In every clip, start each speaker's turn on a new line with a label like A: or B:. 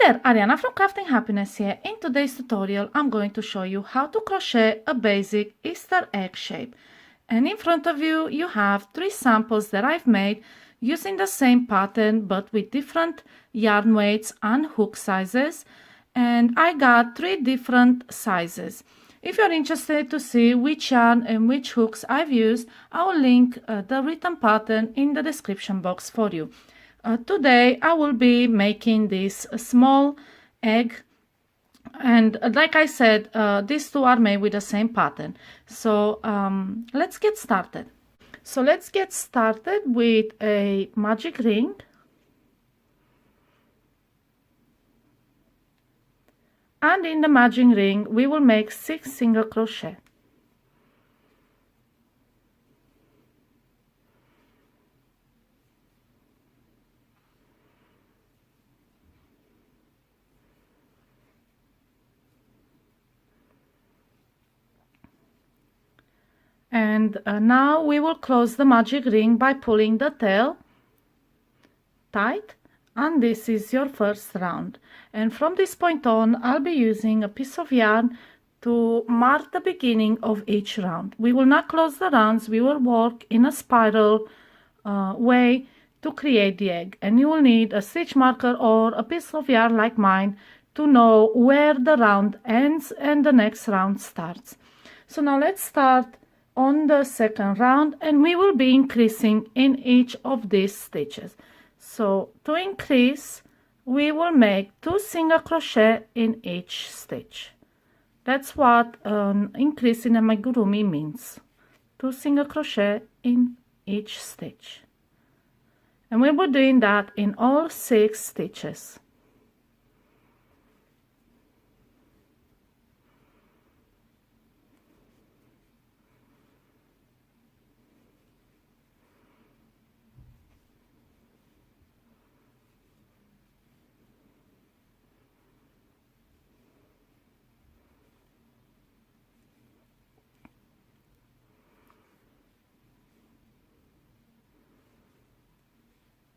A: there, Ariana from Crafting Happiness here. In today's tutorial, I'm going to show you how to crochet a basic Easter egg shape. And in front of you, you have 3 samples that I've made using the same pattern but with different yarn weights and hook sizes. And I got 3 different sizes. If you're interested to see which yarn and which hooks I've used, I will link the written pattern in the description box for you. Today I will be making this small egg, and like I said, these 2 are made with the same pattern. So let's get started. So let's get started with a magic ring, and in the magic ring we will make 6 single crochet. And now we will close the magic ring by pulling the tail tight, and this is your first round. And from this point on, I'll be using a piece of yarn to mark the beginning of each round. We will not close the rounds, we will work in a spiral way to create the egg, and you will need a stitch marker or a piece of yarn like mine to know where the round ends and the next round starts. So now let's start on the second round, and we will be increasing in each of these stitches. So to increase, we will make 2 single crochet in each stitch. That's what an increase in amigurumi means. 2 single crochet in each stitch, and we will be doing that in all 6 stitches.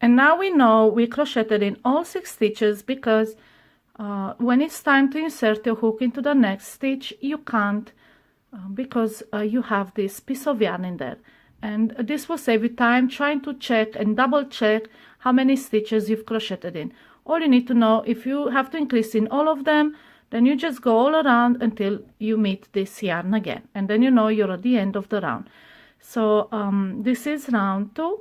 A: And now we know we crocheted in all 6 stitches, because when it's time to insert your hook into the next stitch, you can't because you have this piece of yarn in there. And this will save you time trying to check and double check how many stitches you've crocheted in. All you need to know, if you have to increase in all of them, then you just go all around until you meet this yarn again, and then you know you're at the end of the round. So this is round 2.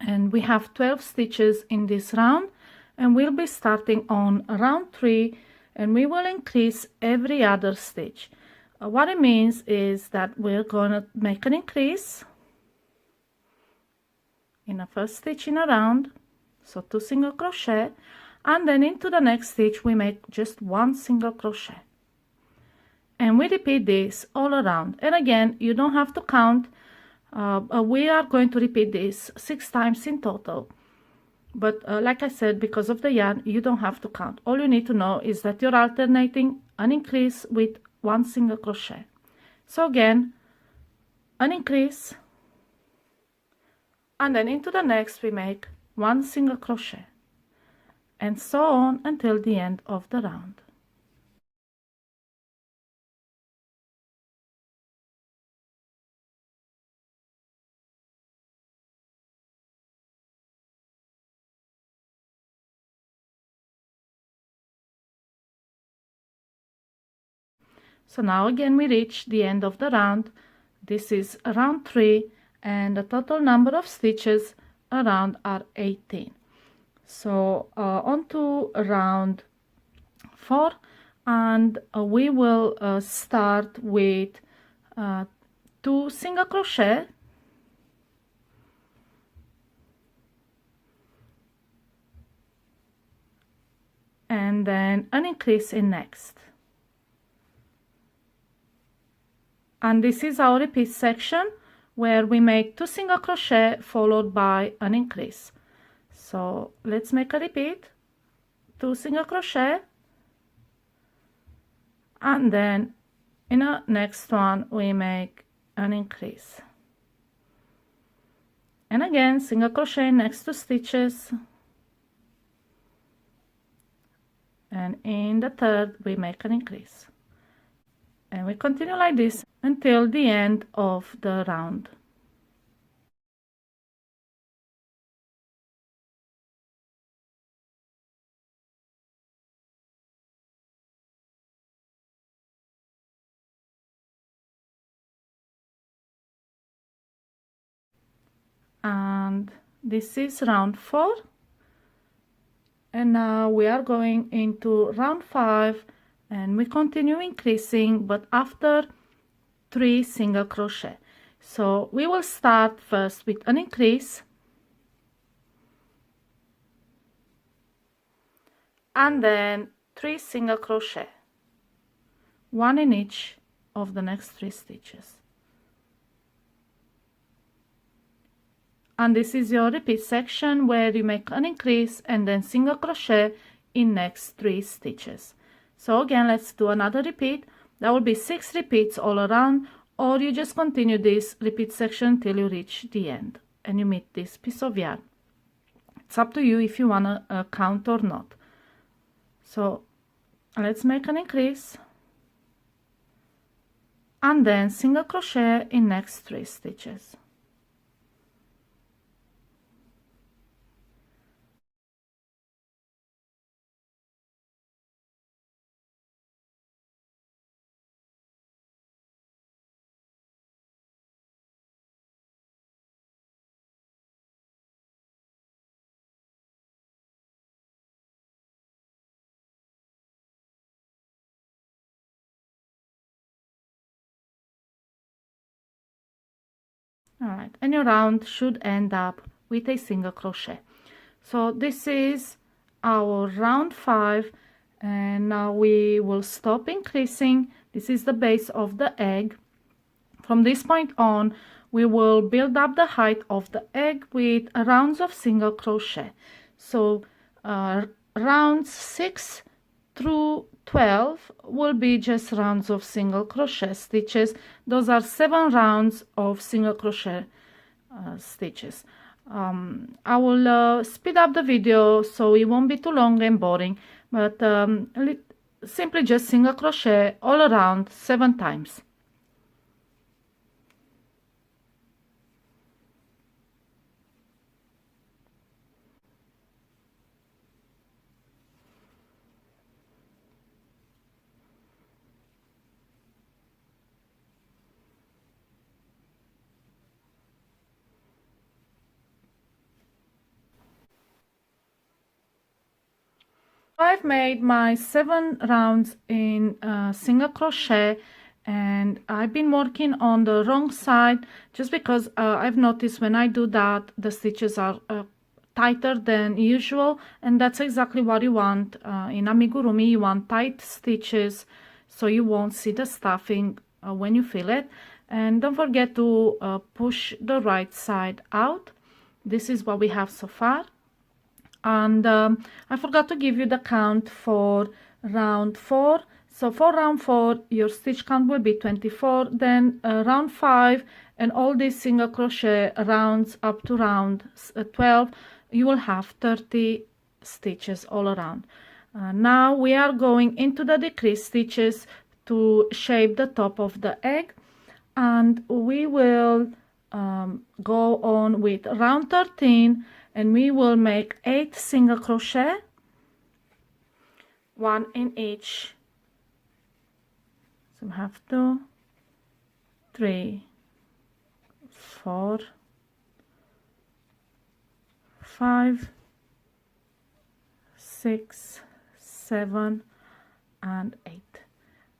A: And we have 12 stitches in this round, and we'll be starting on round 3, and we will increase every other stitch. What it means is that we're going to make an increase in the first stitch in a round, so 2 single crochet, and then into the next stitch we make just 1 single crochet, and we repeat this all around. And again, you don't have to count. We are going to repeat this 6 times in total, but like I said, because of the yarn, you don't have to count. All you need to know is that you're alternating an increase with 1 single crochet. So again, an increase, and then into the next we make 1 single crochet, and so on until the end of the round. So now again we reach the end of the round. This is round 3, and the total number of stitches around are 18. So on to round 4, and we will start with 2 single crochet, and then an increase in next. And this is our repeat section, where we make 2 single crochet followed by an increase. So let's make a repeat, 2 single crochet, and then in the next one we make an increase, and again single crochet next 2 stitches, and in the third we make an increase, and we continue like this until the end of the round. And this is round 4, and now we are going into round 5, and we continue increasing, but after 3 single crochet. So we will start first with an increase, and then 3 single crochet, 1 in each of the next 3 stitches. And this is your repeat section where you make an increase and then single crochet in next 3 stitches. So again, let's do another repeat. That will be 6 repeats all around, or you just continue this repeat section till you reach the end and you meet this piece of yarn. It's up to you if you want to count or not. So let's make an increase and then single crochet in next 3 stitches. Alright, and your round should end up with a single crochet. So this is our round 5, and now we will stop increasing. This is the base of the egg. From this point on, we will build up the height of the egg with rounds of single crochet. So rounds 6 through 12 will be just rounds of single crochet stitches. Those are 7 rounds of single crochet stitches. I will speed up the video so it won't be too long and boring, but simply just single crochet all around 7 times. I've made my 7 rounds in single crochet, and I've been working on the wrong side just because I've noticed when I do that the stitches are tighter than usual, and that's exactly what you want. In amigurumi you want tight stitches so you won't see the stuffing when you fill it. And don't forget to push the right side out. This is what we have so far. And I forgot to give you the count for round 4. So for round 4 your stitch count will be 24, then round 5 and all these single crochet rounds up to round 12 you will have 30 stitches all around. Now we are going into the decrease stitches to shape the top of the egg, and we will go on with round 13, and we will make 8 single crochet, 1 in each. So we have 2, 3, 4, 5, 6, 7, and 8.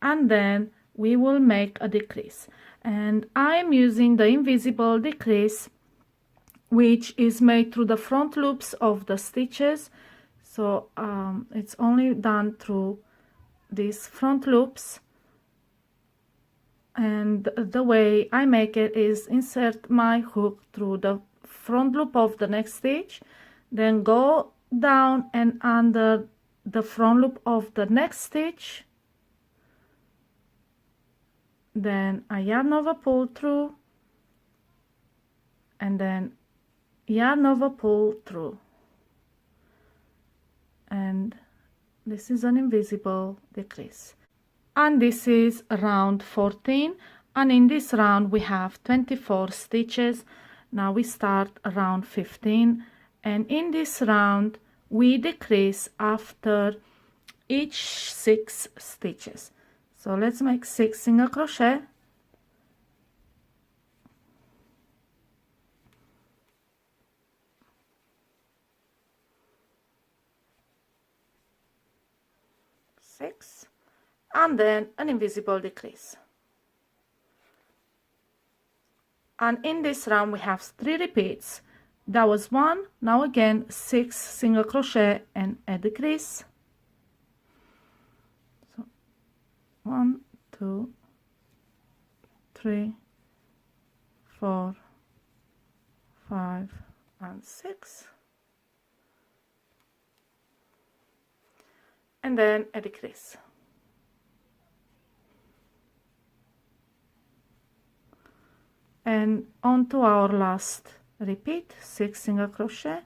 A: And then we will make a decrease, and I am using the invisible decrease, which is made through the front loops of the stitches. So it's only done through these front loops, and the way I make it is insert my hook through the front loop of the next stitch, then go down and under the front loop of the next stitch, then a yarn over pull through, and then yarn over pull through, and this is an invisible decrease. And this is round 14, and in this round we have 24 stitches. Now we start round 15, and in this round we decrease after each 6 stitches. So let's make 6 single crochet, and then an invisible decrease. And in this round we have 3 repeats. That was 1. Now again 6 single crochet and a decrease. So 1, 2, 3, 4, 5, and 6, and then a decrease. And on to our last repeat, 6 single crochet,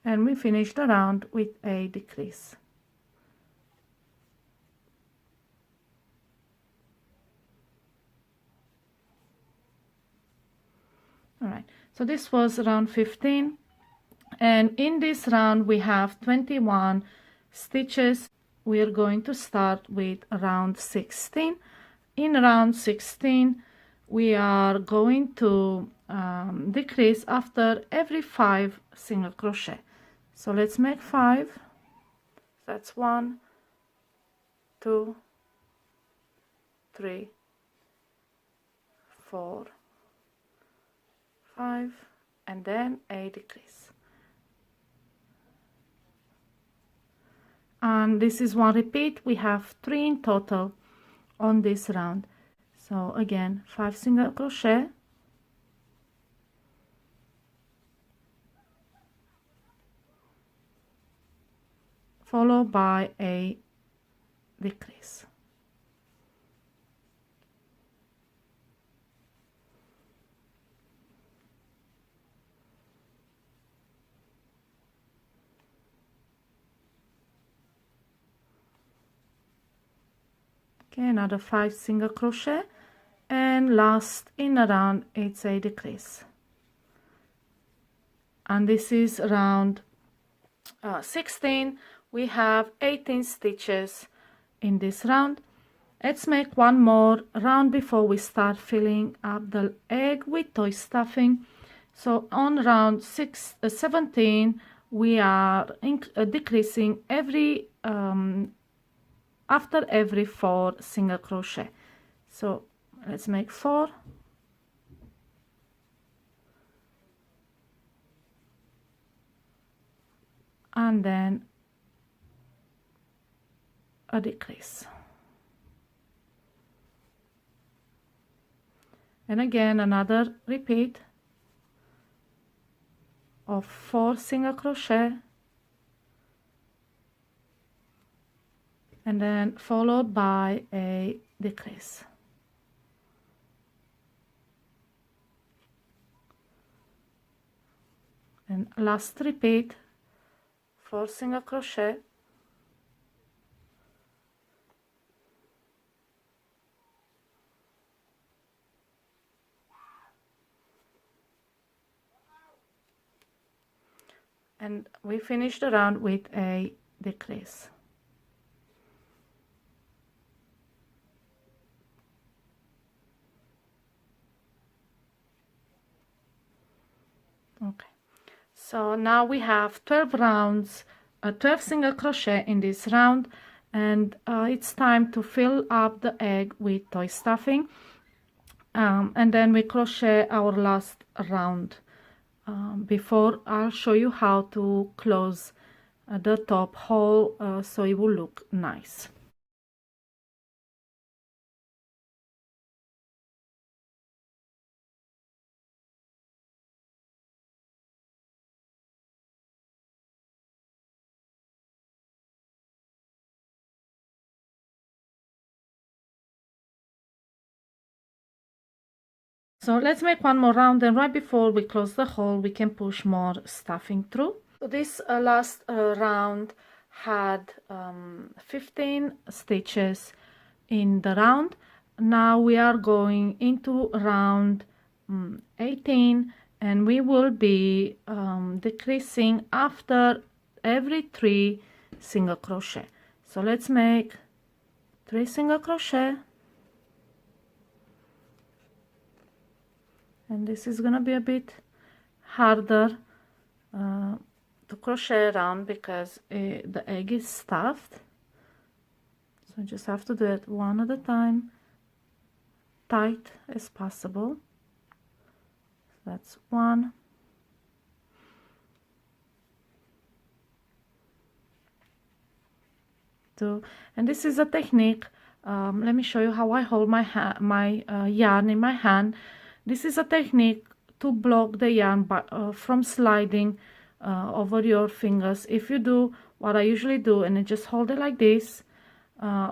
A: and we finish the round with a decrease. All right, so this was round 15, and in this round we have 21 stitches. We are going to start with round 16. In round 16 we are going to decrease after every 5 single crochet. So let's make 5. That's 1, 2, 3, 4, 5, and then a decrease. And this is 1 repeat. We have 3 in total on this round. So again, 5 single crochet, followed by a decrease. Okay, another 5 single crochet, and last in a round it's a decrease. And this is round 16. We have 18 stitches in this round. Let's make one more round before we start filling up the egg with toy stuffing. So on round 17 we are decreasing every after every 4 single crochet. So let's make 4, and then a decrease, and again another repeat of 4 single crochet, and then followed by a decrease. And last repeat, 4 single crochet, and we finish the round with a decrease. Okay, so now we have 12 rounds, 12 single crochet in this round, and it's time to fill up the egg with toy stuffing, and then we crochet our last round. Before I'll show you how to close the top hole so it will look nice. So let's make one more round, and right before we close the hole we can push more stuffing through. So this last round had 15 stitches in the round. Now we are going into round 18, and we will be decreasing after every 3 single crochet. So let's make 3 single crochet, and this is gonna be a bit harder to crochet around because the egg is stuffed. So you just have to do it one at a time, tight as possible. So that's 1, 2, and this is a technique. Let me show you how I hold my yarn in my hand. This is a technique to block the yarn from sliding over your fingers. If you do what I usually do and I just hold it like this,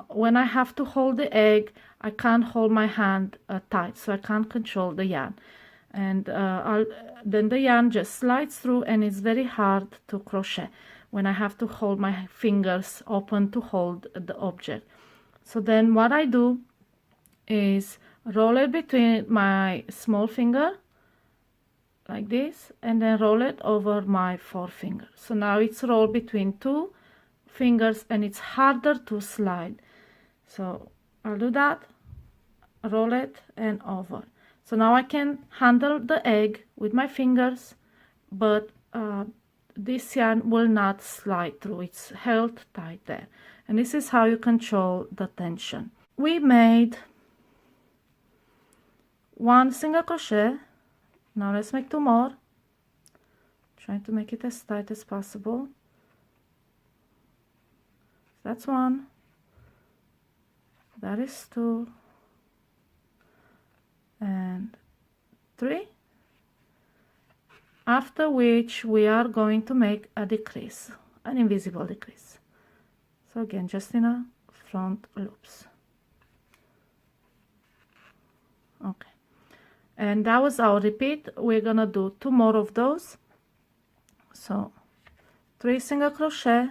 A: when I have to hold the egg, I can't hold my hand tight, so I can't control the yarn, and then the yarn just slides through, and it's very hard to crochet when I have to hold my fingers open to hold the object. So then what I do is roll it between my small finger like this, and then roll it over my forefinger. So now it's rolled between 2 fingers, and it's harder to slide. So I'll do that, roll it and over. So now I can handle the egg with my fingers, but this yarn will not slide through. It's held tight there, and this is how you control the tension. We made 1 single crochet. Now let's make 2 more, trying to make it as tight as possible. That's 1, that is 2, and 3, after which we are going to make a decrease, an invisible decrease. So again, just in a front loops. Okay, and that was our repeat. We're gonna do 2 more of those. So 3 single crochet,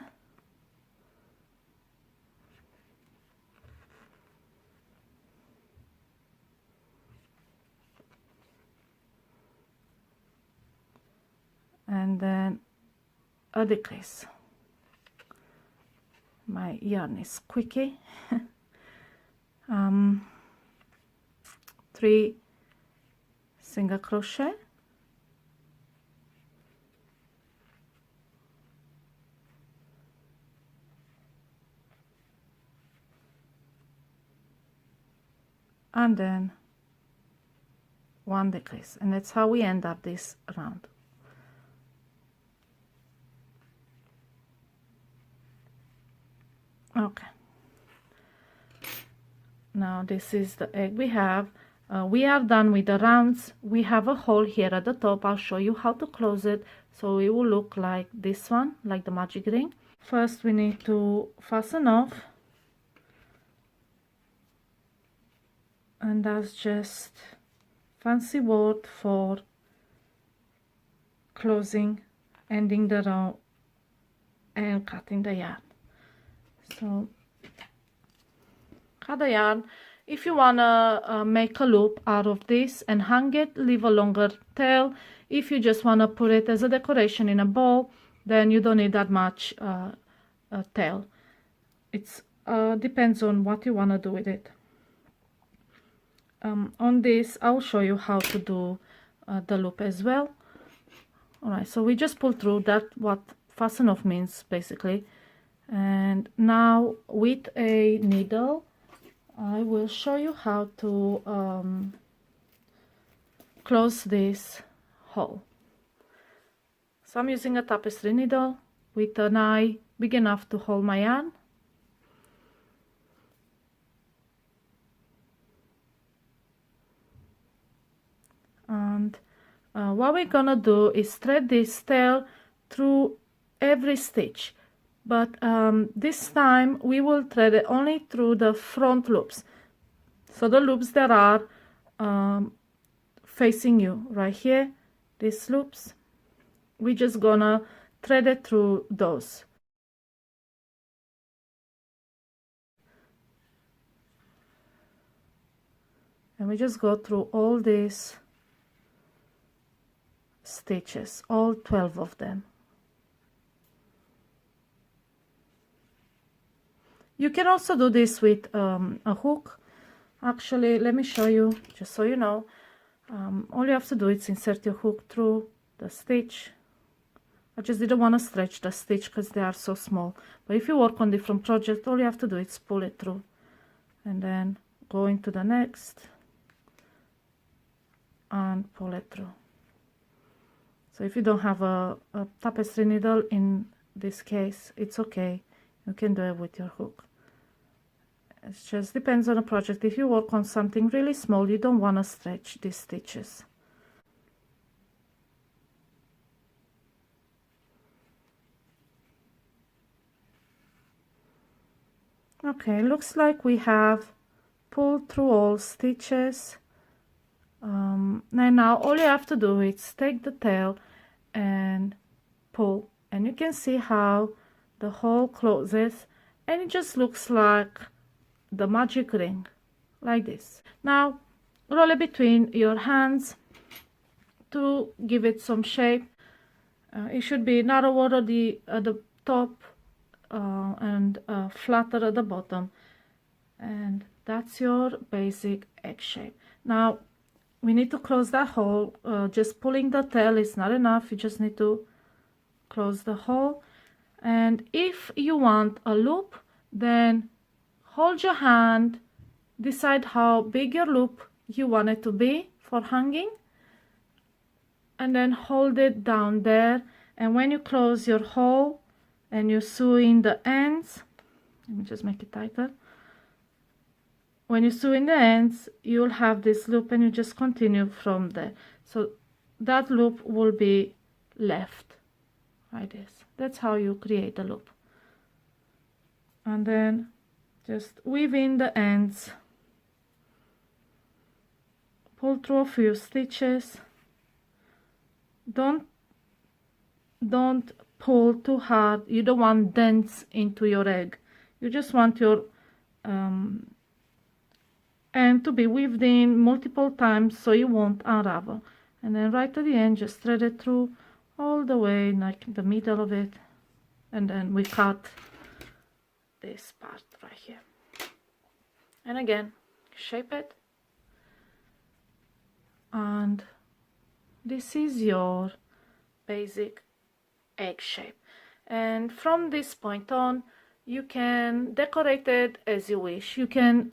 A: and then a decrease. My yarn is squeaky. 3 single crochet, and then 1 decrease, and that's how we end up this round. Okay, now this is the egg we have. We are done with the rounds. We have a hole here at the top. I'll show you how to close it, so it will look like this one, like the magic ring. First we need to fasten off, and that's just fancy word for closing, ending the row and cutting the yarn. So cut the yarn. If you wanna make a loop out of this and hang it, leave a longer tail. If you just wanna put it as a decoration in a bowl, then you don't need that much tail. It's depends on what you wanna do with it. On this, I'll show you how to do the loop as well. Alright, so we just pull through. That what fasten off means basically. And now with a needle, I will show you how to close this hole. So I'm using a tapestry needle with an eye big enough to hold my yarn. And what we're gonna do is thread this tail through every stitch, but this time we will thread it only through the front loops. So the loops that are facing you right here, these loops. We're just gonna thread it through those. And we just go through all these stitches, all 12 of them. You can also do this with a hook. Actually, let me show you, just so you know. All you have to do is insert your hook through the stitch. I just didn't want to stretch the stitch because they are so small. But if you work on different projects, all you have to do is pull it through. And then go into the next. And pull it through. So if you don't have a tapestry needle in this case, it's okay. You can do it with your hook. It just depends on the project. If you work on something really small, you don't want to stretch these stitches. Okay, looks like we have pulled through all stitches. And now all you have to do is take the tail and pull, and you can see how the hole closes, and it just looks like the magic ring, like this. Now roll it between your hands to give it some shape. It should be narrower at the top and flatter at the bottom, and that's your basic egg shape. Now we need to close that hole. Just pulling the tail is not enough. You just need to close the hole. And if you want a loop, then hold your hand, decide how big your loop you want it to be for hanging, and then hold it down there. And when you close your hole and you sew in the ends, let me just make it tighter. When you sew in the ends, you'll have this loop, and you just continue from there. So that loop will be left like this. That's how you create a loop. And then just weave in the ends, pull through a few stitches. Don't pull too hard. You don't want dents into your egg. You just want your and to be weaved in multiple times so you won't unravel. And then right to the end, just thread it through all the way, like the middle of it, and then we cut this part right here. And again, shape it, and this is your basic egg shape. And from this point on, you can decorate it as you wish. You can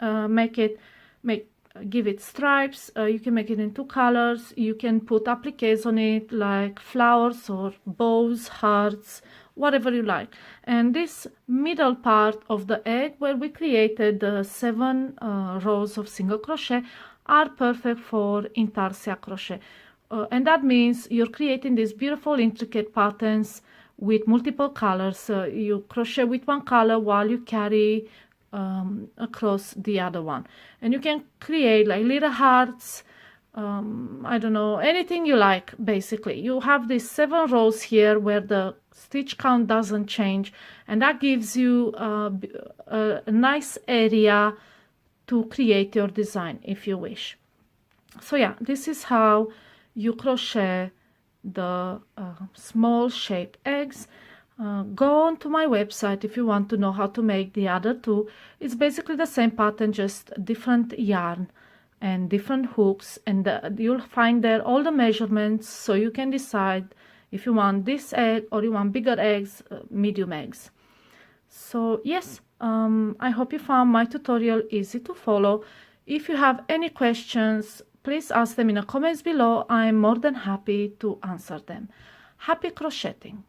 A: give it stripes. You can make it in 2 colors. You can put appliques on it, like flowers or bows, hearts, whatever you like. And this middle part of the egg, where we created the 7 rows of single crochet, are perfect for intarsia crochet. And that means you're creating these beautiful intricate patterns with multiple colors. You crochet with one color while you carry across the other one, and you can create like little hearts, I don't know, anything you like. Basically, you have these 7 rows here where the stitch count doesn't change, and that gives you a nice area to create your design if you wish. So yeah, this is how you crochet the small shaped eggs. Go on to my website if you want to know how to make the other 2. It's basically the same pattern, just different yarn and different hooks, and you'll find there all the measurements, so you can decide if you want this egg or you want bigger eggs, medium eggs. So yes, I hope you found my tutorial easy to follow. If you have any questions, please ask them in the comments below. I'm more than happy to answer them. Happy crocheting!